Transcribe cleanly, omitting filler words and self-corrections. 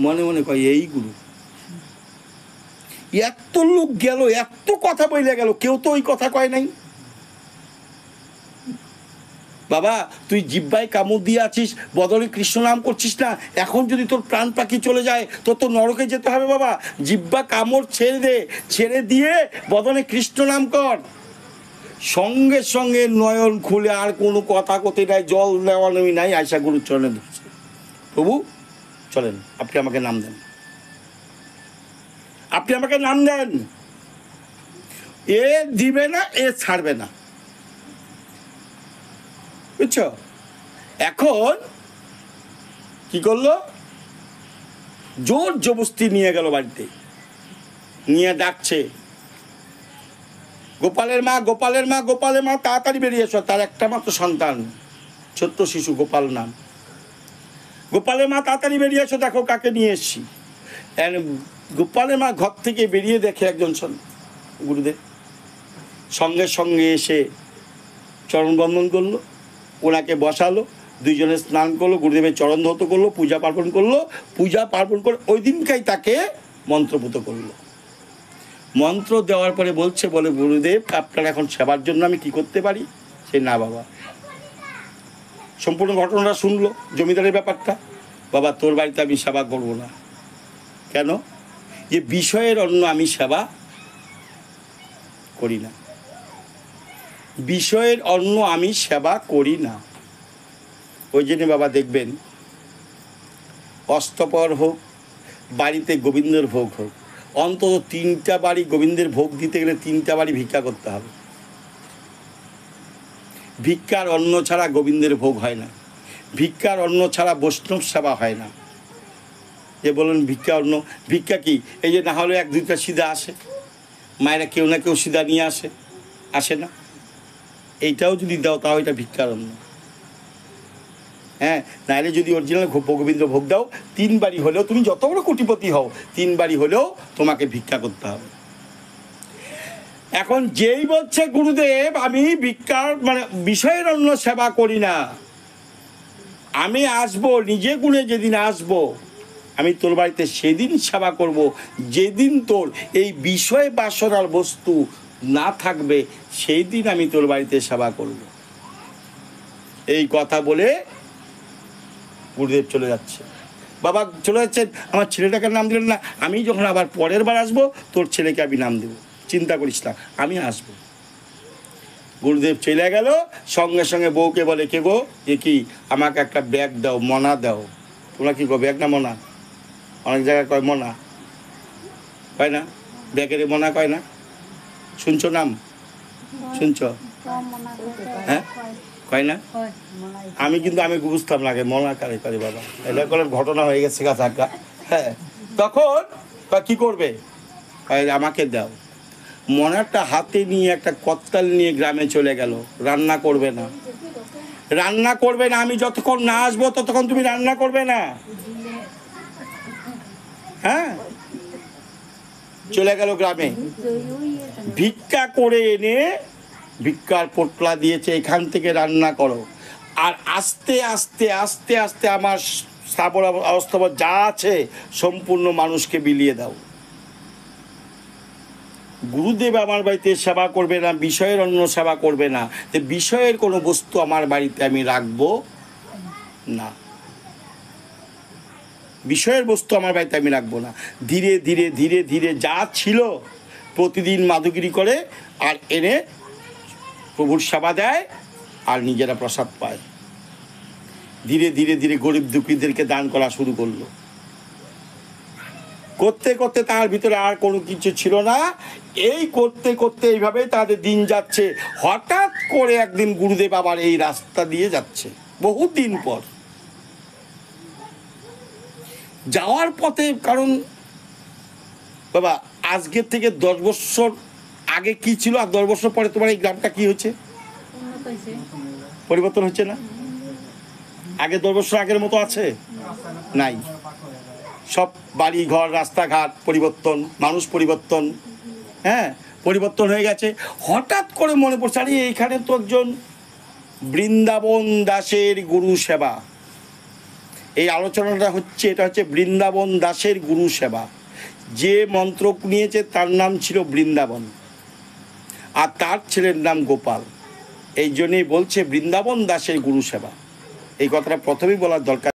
মনে মনে কয় এই গুরু। এত লোক গেল, এত কথা বইলে গেল, কেউ তো ওই কথা কয় নাই। বাবা তুই জিব্বায় কামড় দিয়ে আছিস, বদলে কৃষ্ণ নাম করছিস না, এখন যদি তোর প্রাণ পাখি চলে যায় তোর তো নরকে যেতে হবে। বাবা জিব্বা কামড় ছেড়ে দে, ছেড়ে দিয়ে বদলে কৃষ্ণ নাম কর। সঙ্গে সঙ্গে নয়ন খুলে, আর কোনো কথা কথি নাই, জল দেওয়া নেই নাই, আয়সা গুরুর চরণে ধরছে। প্রভু চলেন, আপনি আমাকে নাম দেন, আপনি আমাকে নাম দেন। এ দিবে না, এ ছাড়বে না, বুঝছ? এখন কি করলো, জোর জবস্তি নিয়ে গেল বাড়িতে, নিয়ে ডাকছে, গোপালের মা, গোপালের মা, গোপালের মা, তাড়াতাড়ি বেরিয়ে এসো। তার একটা মাত্র সন্তান, ছোট্ট শিশু, গোপাল নাম। গোপালের মা তাড়াতাড়ি বেরিয়ে এসো, দেখো কাকে নিয়ে এসছি। গোপালের মা ঘর থেকে বেরিয়ে দেখে একজন গুরুদেব, সঙ্গে সঙ্গে এসে চরণ বন্দন করলো, ওনাকে বসালো, দুইজনে স্নান করলো, গুরুদেবের চরণ ধৌত করলো, পূজা পার্বণ করলো। পূজা পার্বণ করে ওই দিনকাই তাকে মন্ত্রপুত করলো। মন্ত্র দেওয়ার পরে বলছে, বলে গুরুদেব আপনার এখন সেবার জন্য আমি কি করতে পারি? সে না বাবা, সম্পূর্ণ ঘটনাটা শুনলো, জমিদারের ব্যাপারটা। বাবা তোর বাড়িতে আমি সেবা করবো না। কেন? যে বিষয়ের অন্য আমি সেবা করি না, বিষয়ের অন্য আমি সেবা করি না। ওই জন্য বাবা দেখবেন, অস্তপর হোক, বাড়িতে গোবিন্দের ভোগ হোক, অন্তত 3টা বাড়ি গোবিন্দের ভোগ দিতে গেলে 3টা বাড়ি ভিক্ষা করতে হবে। ভিক্ষার অন্ন ছাড়া গোবিন্দের ভোগ হয় না, ভিক্ষার অন্ন ছাড়া বৈষ্ণব সেবা হয় না। যে বলুন ভিক্ষা অন্ন, ভিক্ষা কি? এই যে না হলে 1-2টা সিধা আসে, মায়েরা কেউ না কেউ সিধা নিয়ে আসে না? এইটাও যদি দাও তাও এটা ভিক্ষার অন্ন। হ্যাঁ, নাহলে যদি অরিজিনাল গোবিন্দ ভোগ দাও, 3 বাড়ি হলেও, তুমি যত বড় কোটিপতি হও, 3 বাড়ি হলেও তোমাকে ভিক্ষা করতে হবে। এখন যেই বলছে গুরুদেব আমি ভিক্ষার মানে বিষয়ের অন্য সেবা করি না, আমি আসবো নিজে গুণে, যেদিন আসবো আমি তোর বাড়িতে সেদিন সেবা করব, যেদিন তোর এই বিষয় বাসনার বস্তু না থাকবে সেই দিন আমি তোর বাড়িতে সেবা করব। এই কথা বলে গুরুদেব চলে যাচ্ছে। বাবা চলে যাচ্ছেন, আমার ছেলেটাকে নাম দিলেন না, আমি যখন আবার পরের বার আসবো তোর ছেলেকে আমি নাম দেবো, চিন্তা করিস না, আমি আসবো। গুরুদেব চলে গেল, সঙ্গে সঙ্গে বউকে বলে, কে গো, এ কি, আমাকে একটা ব্যাগ দাও, মনা দাও। তোমরা কি গো, ব্যাগ না মনা? অনেক জায়গায় কয় মনা, কয় না? ব্যাগের মনা কয় না? শুনছো নাম? শুনছো? হ্যাঁ কয় না? আমি কিন্তু আমি বুঝতাম না আগে, মনা কারে করে বাবা, এটা করে ঘটনা হয়ে গেছে গাছা। হ্যাঁ, তখন কি করবে, আমাকে দাও। মনাটা হাতে নিয়ে একটা কত্তাল নিয়ে গ্রামে চলে গেল। রান্না করবে না, রান্না করবে না, আমি যতক্ষণ না আসবো ততক্ষণ তুমি রান্না করবে না। হ্যাঁ, চলে গেল গ্রামে, ভিক্ষা করে এনে ভিক্ষার পোটলা দিয়েছে, এখান থেকে রান্না করো। আর আস্তে আস্তে আস্তে আস্তে আমার স্থাবর অস্থাবর যা আছে সম্পূর্ণ মানুষকে বিলিয়ে দাও। গুরুদেব আমার বাড়িতে সেবা করবে না, বিষয়ের অন্য সেবা করবে না, যে বিষয়ের কোনো বস্তু আমার বাড়িতে আমি রাখবো না, বিষয়ের বস্তু আমার বাড়িতে আমি রাখবো না। ধীরে ধীরে ধীরে ধীরে যা ছিল প্রতিদিন মাদুগিরি করে আর এনে প্রভুর সেবা দেয় আর নিজেরা প্রসাদ পায়। ধীরে ধীরে ধীরে গরিব দুঃখীদেরকে দান করা শুরু করলো। করতে করতে তার ভিতরে আর কোনো কিছু ছিল না। এই করতে করতে এইভাবে তাদের দিন যাচ্ছে। হঠাৎ করে একদিন গুরুদেব আবার এই রাস্তা দিয়ে যাচ্ছে, বহুদিন পর যাওয়ার পথে, কারণ বাবা আজকের থেকে 10 বছর আগে কি ছিল আর 10 বছর পরে তোমার এই গ্রামটা কি হচ্ছে, পরিবর্তন হচ্ছে না? আগে 10 বছর আগের মতো আছে? নাই। সব বাড়ি ঘর রাস্তাঘাট পরিবর্তন, মানুষ পরিবর্তন, হ্যাঁ পরিবর্তন হয়ে গেছে। হঠাৎ করে মনে পড়ছে, আরে এইখানে তো একজন বৃন্দাবন দাসের গুরু সেবা, এই আলোচনাটা হচ্ছে, এটা হচ্ছে বৃন্দাবন দাসের গুরু সেবা। যে মন্ত্র নিয়েছে তার নাম ছিল বৃন্দাবন, আর তার ছেলের নাম গোপাল। এই জন্যই বলছে বৃন্দাবন দাসের গুরু সেবা। এই কথাটা প্রথমেই বলার দরকার।